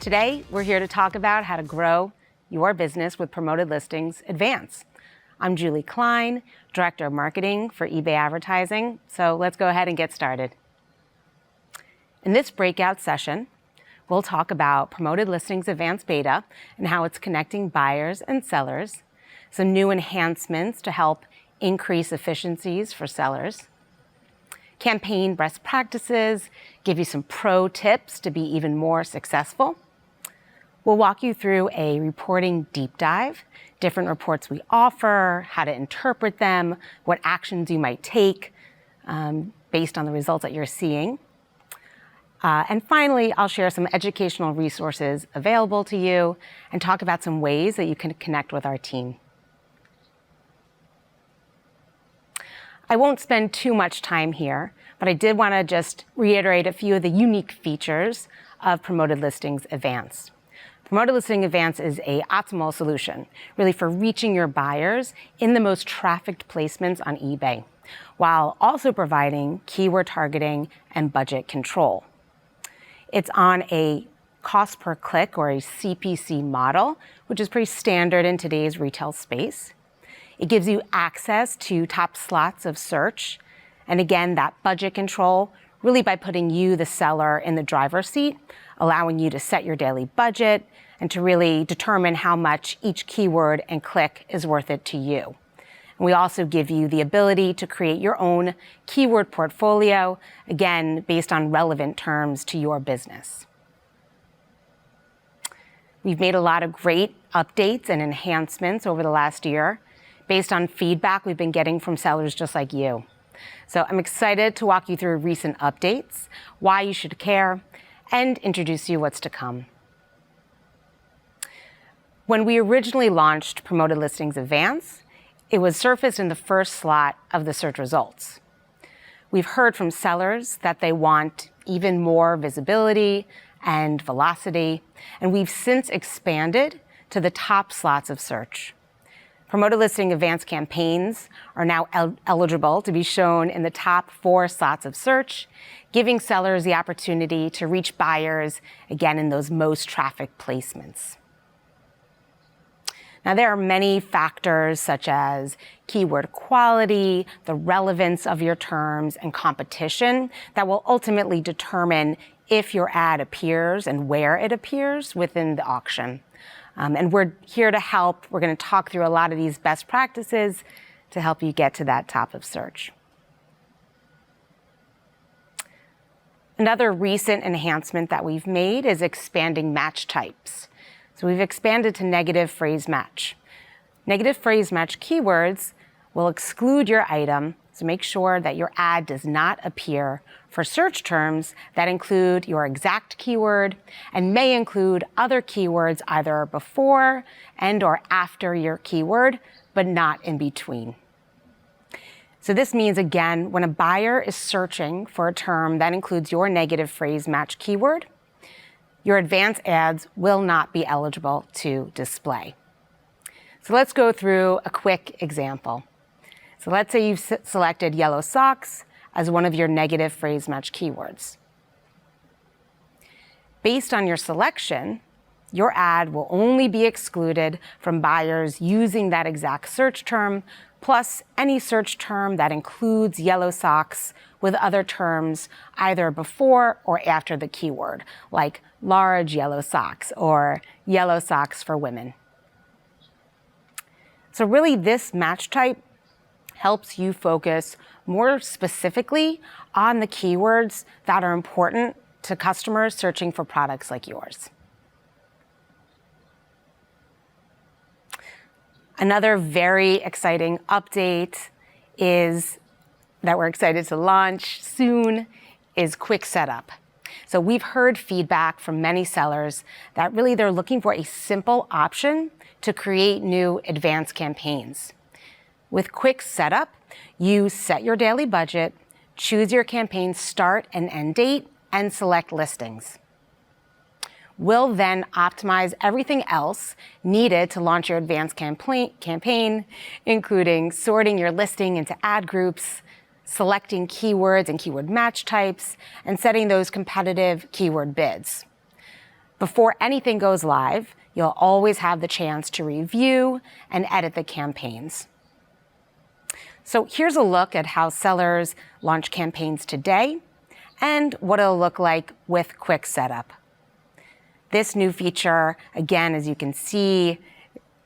Today, we're here to talk about how to grow your business with Promoted Listings Advance. I'm Julie Klein, Director of Marketing for eBay Advertising, so let's go ahead and get started. In this breakout session, we'll talk about Promoted Listings Advanced Beta and how it's connecting buyers and sellers, some new enhancements to help increase efficiencies for sellers, campaign best practices, give you some pro tips to be even more successful. We'll walk you through a reporting deep dive, different reports we offer, how to interpret them, what actions you might take based on the results that you're seeing. And finally, I'll share some educational resources available to you and talk about some ways that you can connect with our team. I won't spend too much time here, but I did want to just reiterate a few of the unique features of Promoted Listings Advanced. Promoted Listing Advance is an optimal solution, really for reaching your buyers in the most trafficked placements on eBay, while also providing keyword targeting and budget control. It's on a cost per click or a CPC model, which is pretty standard in today's retail space. It gives you access to top slots of search, and again, that budget control, really by putting you, the seller, in the driver's seat, allowing you to set your daily budget and to really determine how much each keyword and click is worth it to you. And we also give you the ability to create your own keyword portfolio, again, based on relevant terms to your business. We've made a lot of great updates and enhancements over the last year based on feedback we've been getting from sellers just like you. So I'm excited to walk you through recent updates, why you should care, and introduce you what's to come. When we originally launched Promoted Listings Advance, it was surfaced in the first slot of the search results. We've heard from sellers that they want even more visibility and velocity, and we've since expanded to the top slots of search. Promoted Listing Advanced campaigns are now eligible to be shown in the top 4 slots of search, giving sellers the opportunity to reach buyers, again, in those most trafficked placements. Now, there are many factors such as keyword quality, the relevance of your terms, and competition that will ultimately determine if your ad appears and where it appears within the auction. And we're here to help. We're going to talk through a lot of these best practices to help you get to that top of search. Another recent enhancement that we've made is expanding match types. So we've expanded to negative phrase match. Negative phrase match keywords will exclude your item, so make sure that your ad does not appear for search terms that include your exact keyword and may include other keywords either before and or after your keyword, but not in between. So this means, again, when a buyer is searching for a term that includes your negative phrase match keyword, your advanced ads will not be eligible to display. So let's go through a quick example. So let's say you've selected yellow socks as one of your negative phrase match keywords. Based on your selection, your ad will only be excluded from buyers using that exact search term, plus any search term that includes yellow socks with other terms either before or after the keyword, like large yellow socks or yellow socks for women. So really, this match type helps you focus more specifically on the keywords that are important to customers searching for products like yours. Another very exciting update is that we're excited to launch soon is quick setup. So we've heard feedback from many sellers that really they're looking for a simple option to create new advanced campaigns. With quick setup, you set your daily budget, choose your campaign start and end date, and select listings. We'll then optimize everything else needed to launch your advanced campaign, including sorting your listing into ad groups, selecting keywords and keyword match types, and setting those competitive keyword bids. Before anything goes live, you'll always have the chance to review and edit the campaigns. So here's a look at how sellers launch campaigns today and what it'll look like with quick setup. This new feature, again, as you can see,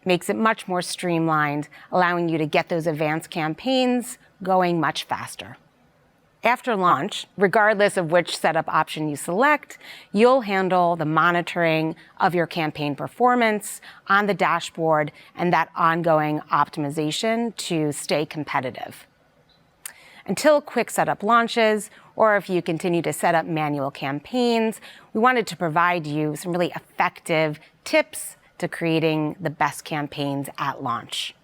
makes it much more streamlined, allowing you to get those advanced campaigns going much faster. After launch, regardless of which setup option you select, you'll handle the monitoring of your campaign performance on the dashboard and that ongoing optimization to stay competitive. Until Quick Setup launches, or if you continue to set up manual campaigns, we wanted to provide you some really effective tips to creating the best campaigns at launch.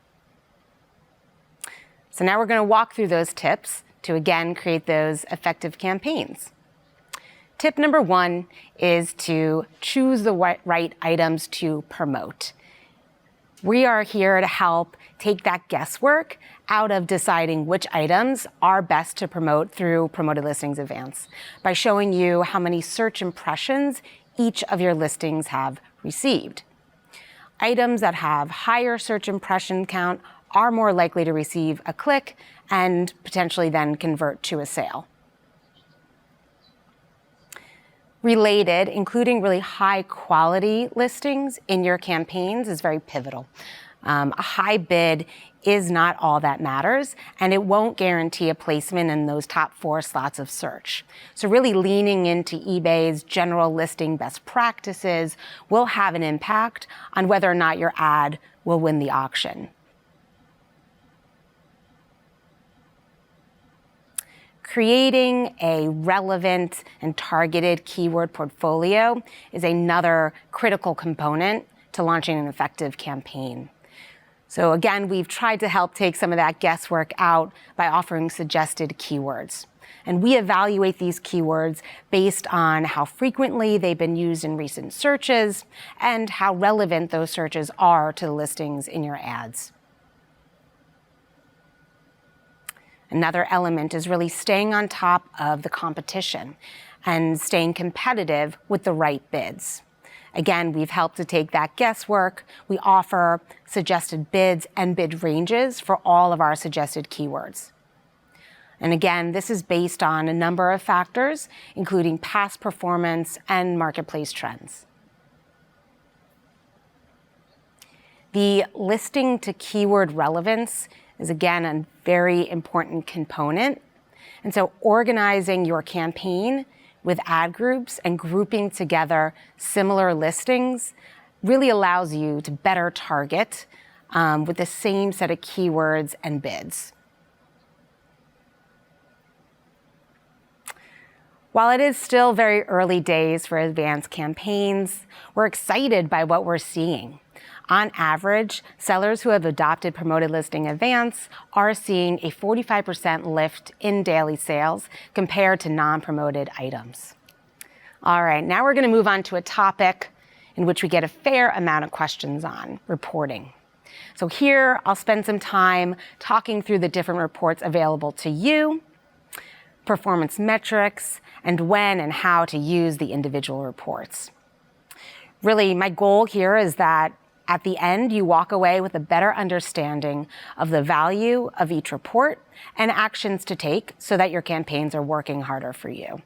So now we're going to walk through those tips to again create those effective campaigns. Tip number 1 is to choose the right items to promote. We are here to help take that guesswork out of deciding which items are best to promote through Promoted Listings Advanced by showing you how many search impressions each of your listings have received. Items that have higher search impression count are more likely to receive a click and potentially then convert to a sale. Related, including really high quality listings in your campaigns is very pivotal. A high bid is not all that matters, and it won't guarantee a placement in those top 4 slots of search. So really leaning into eBay's general listing best practices will have an impact on whether or not your ad will win the auction. Creating a relevant and targeted keyword portfolio is another critical component to launching an effective campaign. So again, we've tried to help take some of that guesswork out by offering suggested keywords. And we evaluate these keywords based on how frequently they've been used in recent searches and how relevant those searches are to the listings in your ads. Another element is really staying on top of the competition and staying competitive with the right bids. Again, we've helped to take that guesswork. We offer suggested bids and bid ranges for all of our suggested keywords. And again, this is based on a number of factors, including past performance and marketplace trends. The listing to keyword relevance is again a very important component. And so organizing your campaign with ad groups and grouping together similar listings really allows you to better target with the same set of keywords and bids. While it is still very early days for advanced campaigns, we're excited by what we're seeing. On average, sellers who have adopted Promoted Listing Advanced are seeing a 45% lift in daily sales compared to non-promoted items. All right, now we're going to move on to a topic in which we get a fair amount of questions on, reporting. So here, I'll spend some time talking through the different reports available to you, performance metrics, and when and how to use the individual reports. Really, my goal here is that at the end, you walk away with a better understanding of the value of each report and actions to take so that your campaigns are working harder for you.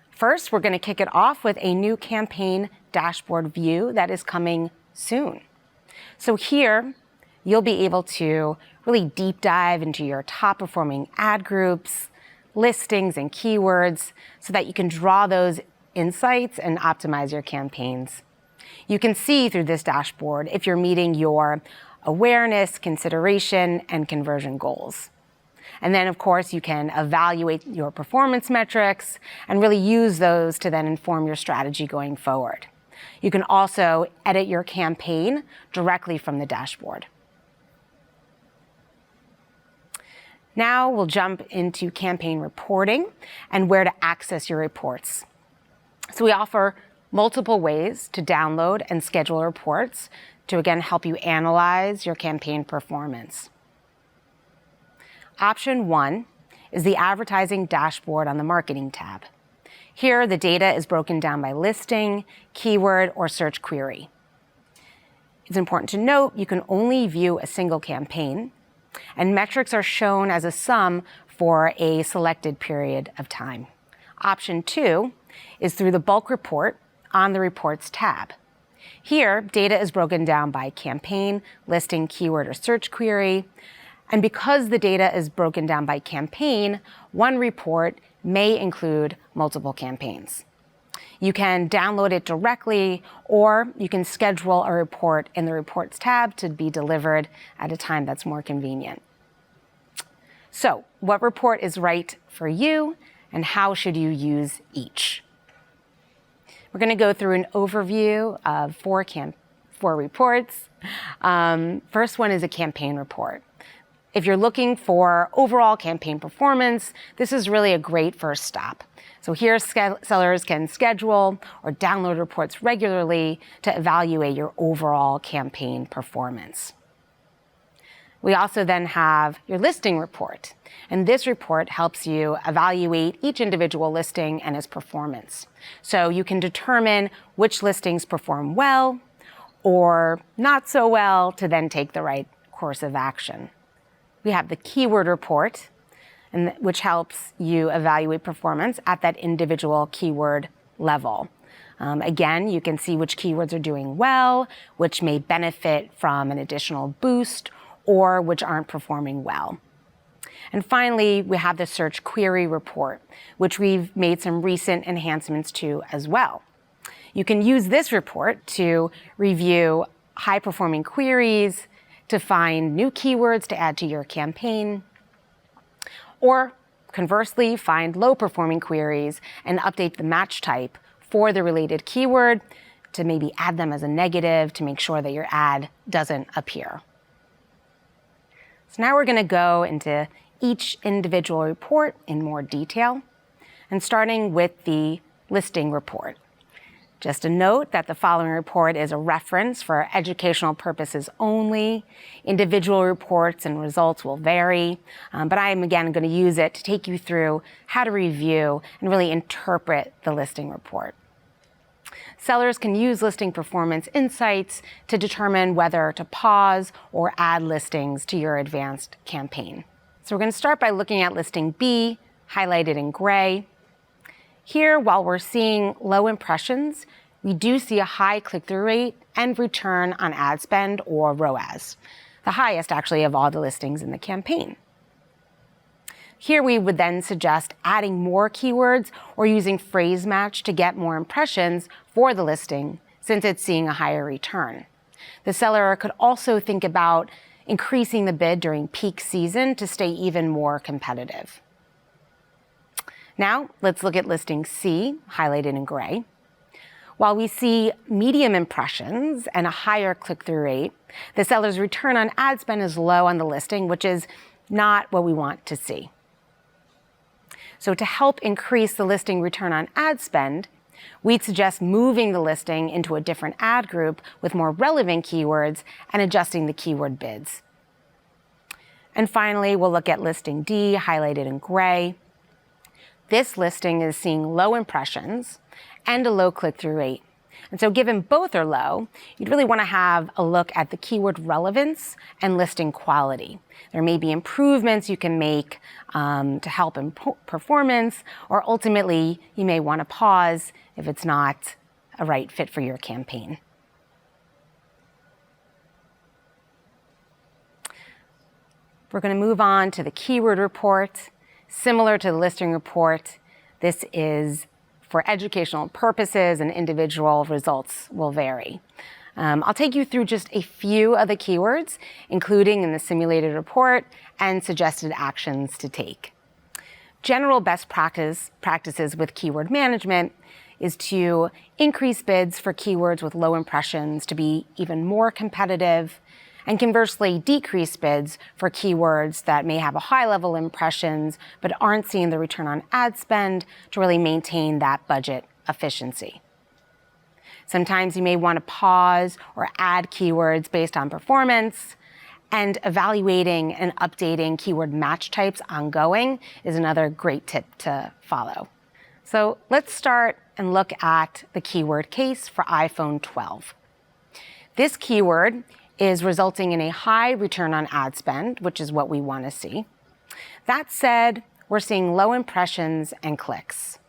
First, we're going to kick it off with a new campaign dashboard view that is coming soon. So here, you'll be able to really deep dive into your top performing ad groups, listings, and keywords so that you can draw those insights and optimize your campaigns. You can see through this dashboard if you're meeting your awareness, consideration, and conversion goals. And then, of course, you can evaluate your performance metrics and really use those to then inform your strategy going forward. You can also edit your campaign directly from the dashboard. Now we'll jump into campaign reporting and where to access your reports. So we offer multiple ways to download and schedule reports to again help you analyze your campaign performance. Option 1 is the advertising dashboard on the marketing tab. Here, the data is broken down by listing, keyword, or search query. It's important to note you can only view a single campaign, and metrics are shown as a sum for a selected period of time. Option 2 is through the bulk report on the Reports tab. Here, data is broken down by campaign, listing, keyword, or search query. And because the data is broken down by campaign, one report may include multiple campaigns. You can download it directly, or you can schedule a report in the Reports tab to be delivered at a time that's more convenient. So, what report is right for you, and how should you use each? We're going to go through an overview of four reports. First one is a campaign report. If you're looking for overall campaign performance, this is really a great first stop. So here, sellers can schedule or download reports regularly to evaluate your overall campaign performance. We also then have your listing report, and this report helps you evaluate each individual listing and its performance. So you can determine which listings perform well or not so well to then take the right course of action. We have the keyword report, which helps you evaluate performance at that individual keyword level. Again, you can see which keywords are doing well, which may benefit from an additional boost, or which aren't performing well. And finally, we have the search query report, which we've made some recent enhancements to as well. You can use this report to review high-performing queries, to find new keywords to add to your campaign, or conversely, find low-performing queries and update the match type for the related keyword to maybe add them as a negative to make sure that your ad doesn't appear. So now we're going to go into each individual report in more detail, and starting with the listing report. Just a note that the following report is a reference for educational purposes only. Individual reports and results will vary, but I am again going to use it to take you through how to review and really interpret the listing report. Sellers can use listing performance insights to determine whether to pause or add listings to your advanced campaign. So we're going to start by looking at listing B, highlighted in gray. Here, while we're seeing low impressions, we do see a high click-through rate and return on ad spend, or ROAS, the highest actually of all the listings in the campaign. Here we would then suggest adding more keywords or using phrase match to get more impressions for the listing, since it's seeing a higher return. The seller could also think about increasing the bid during peak season to stay even more competitive. Now, let's look at listing C, highlighted in gray. While we see medium impressions and a higher click-through rate, the seller's return on ad spend is low on the listing, which is not what we want to see. So to help increase the listing return on ad spend, we'd suggest moving the listing into a different ad group with more relevant keywords and adjusting the keyword bids. And finally, we'll look at listing D, highlighted in gray. This listing is seeing low impressions and a low click-through rate. And so given both are low, you'd really want to have a look at the keyword relevance and listing quality. There may be improvements you can make to help in performance, or ultimately you may want to pause if it's not a right fit for your campaign. We're going to move on to the keyword report. Similar to the listing report, this is for educational purposes, and individual results will vary. I'll take you through just a few of the keywords, including in the simulated report and suggested actions to take. General best practices with keyword management is to increase bids for keywords with low impressions to be even more competitive, and conversely decrease bids for keywords that may have a high level of impressions but aren't seeing the return on ad spend to really maintain that budget efficiency. Sometimes you may want to pause or add keywords based on performance, and evaluating and updating keyword match types ongoing is another great tip to follow. So let's start and look at the keyword case for iPhone 12. This keyword is resulting in a high return on ad spend, which is what we want to see. That said, we're seeing low impressions and clicks.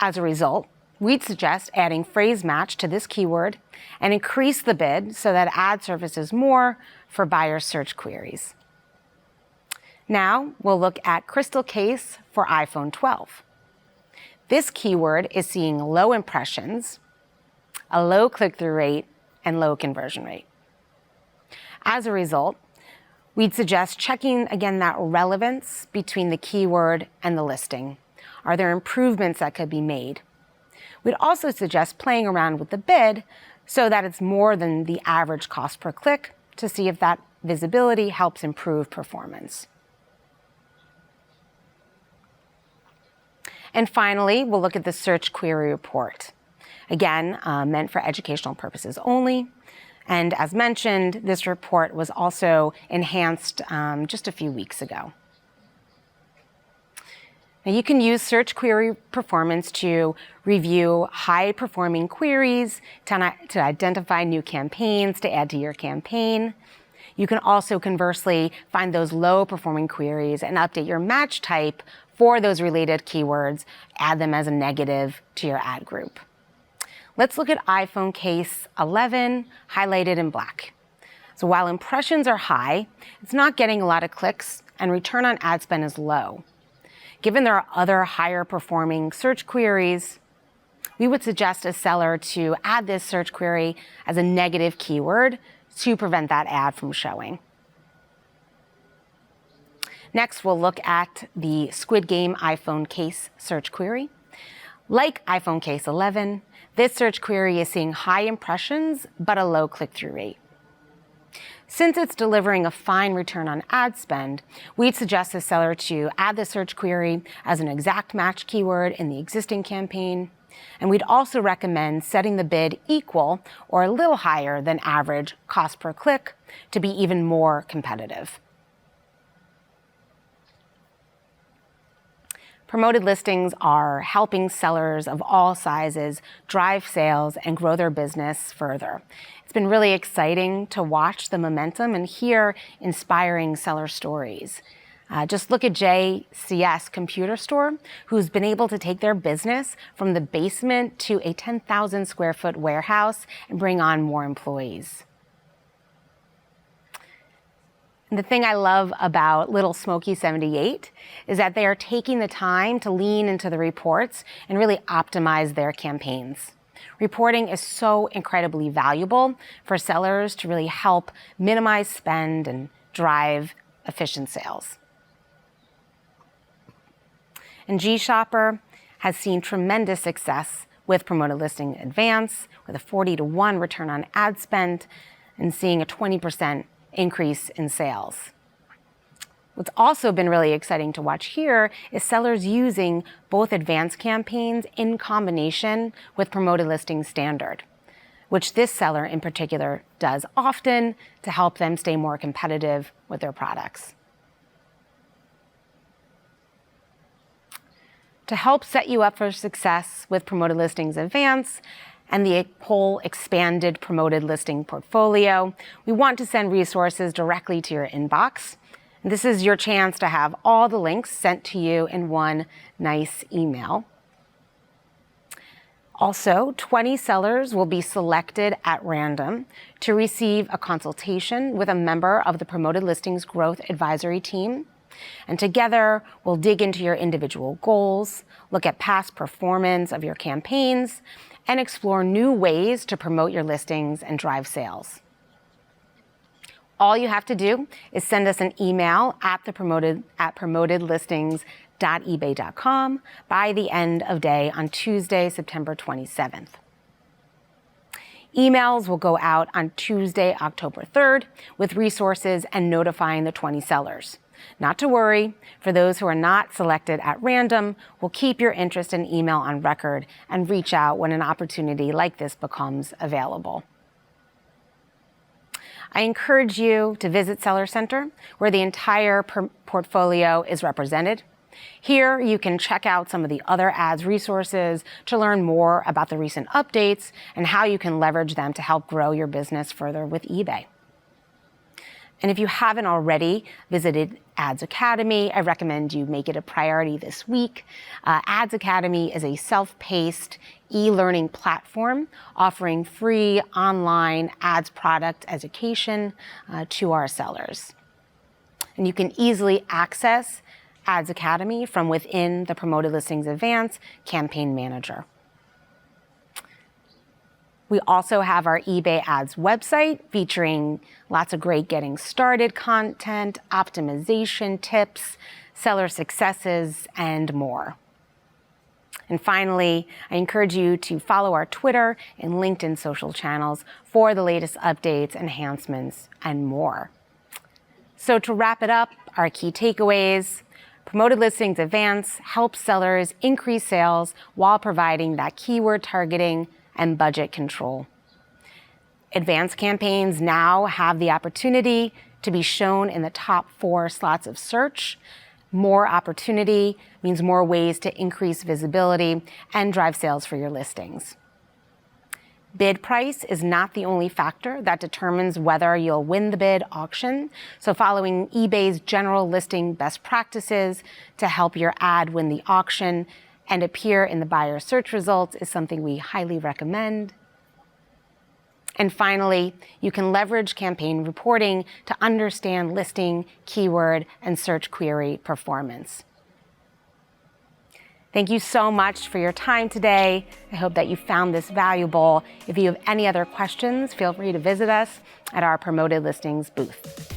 As a result, we'd suggest adding phrase match to this keyword and increase the bid so that ad surfaces more for buyer search queries. Now we'll look at crystal case for iPhone 12. This keyword is seeing low impressions, a low click-through rate, and low conversion rate. As a result, we'd suggest checking again that relevance between the keyword and the listing. Are there improvements that could be made? We'd also suggest playing around with the bid so that it's more than the average cost per click to see if that visibility helps improve performance. And finally, we'll look at the search query report. Again, meant for educational purposes only. And as mentioned, this report was also enhanced just a few weeks ago. Now you can use search query performance to review high-performing queries, to identify new campaigns to add to your campaign. You can also conversely find those low-performing queries and update your match type for those related keywords, add them as a negative to your ad group. Let's look at iPhone case 11, highlighted in black. So while impressions are high, it's not getting a lot of clicks and return on ad spend is low. Given there are other higher performing search queries, we would suggest a seller to add this search query as a negative keyword to prevent that ad from showing. Next, we'll look at the Squid Game iPhone case search query. Like iPhone case 11, this search query is seeing high impressions, but a low click-through rate. Since it's delivering a fine return on ad spend, we'd suggest the seller to add the search query as an exact match keyword in the existing campaign. And we'd also recommend setting the bid equal or a little higher than average cost per click to be even more competitive. Promoted listings are helping sellers of all sizes drive sales and grow their business further. It's been really exciting to watch the momentum and hear inspiring seller stories. Just look at JCS Computer Store, who's been able to take their business from the basement to a 10,000 square foot warehouse and bring on more employees. And the thing I love about Little Smoky 78 is that they are taking the time to lean into the reports and really optimize their campaigns. Reporting is so incredibly valuable for sellers to really help minimize spend and drive efficient sales. And G-Shopper has seen tremendous success with Promoted Listing Advance, with a 40-to-1 return on ad spend and seeing a 20% increase in sales. What's also been really exciting to watch here is sellers using both advanced campaigns in combination with Promoted Listings Standard, which this seller in particular does often to help them stay more competitive with their products. To help set you up for success with Promoted Listings Advance and the whole expanded promoted listing portfolio, we want to send resources directly to your inbox. And this is your chance to have all the links sent to you in one nice email. Also, 20 sellers will be selected at random to receive a consultation with a member of the Promoted Listings Growth Advisory Team. And together, we'll dig into your individual goals, look at past performance of your campaigns, and explore new ways to promote your listings and drive sales. All you have to do is send us an email at promotedlistings.ebay.com by the end of day on Tuesday, September 27th. Emails will go out on Tuesday, October 3rd, with resources and notifying the 20 sellers. Not to worry, for those who are not selected at random, we'll keep your interest and email on record and reach out when an opportunity like this becomes available. I encourage you to visit Seller Center, where the entire portfolio is represented. Here, you can check out some of the other ads resources to learn more about the recent updates and how you can leverage them to help grow your business further with eBay. And if you haven't already visited Ads Academy, I recommend you make it a priority this week. Ads Academy is a self-paced e-learning platform offering free online ads product education to our sellers. And you can easily access Ads Academy from within the Promoted Listings Advanced Campaign Manager. We also have our eBay Ads website featuring lots of great getting started content, optimization tips, seller successes, and more. And finally, I encourage you to follow our Twitter and LinkedIn social channels for the latest updates, enhancements, and more. So to wrap it up, our key takeaways: Promoted Listings Advanced helps sellers increase sales while providing that keyword targeting and budget control. Advanced campaigns now have the opportunity to be shown in the top 4 slots of search. More opportunity means more ways to increase visibility and drive sales for your listings. Bid price is not the only factor that determines whether you'll win the bid auction. So following eBay's general listing best practices to help your ad win the auction and appear in the buyer search results is something we highly recommend. And finally, you can leverage campaign reporting to understand listing, keyword, and search query performance. Thank you so much for your time today. I hope that you found this valuable. If you have any other questions, feel free to visit us at our Promoted Listings booth.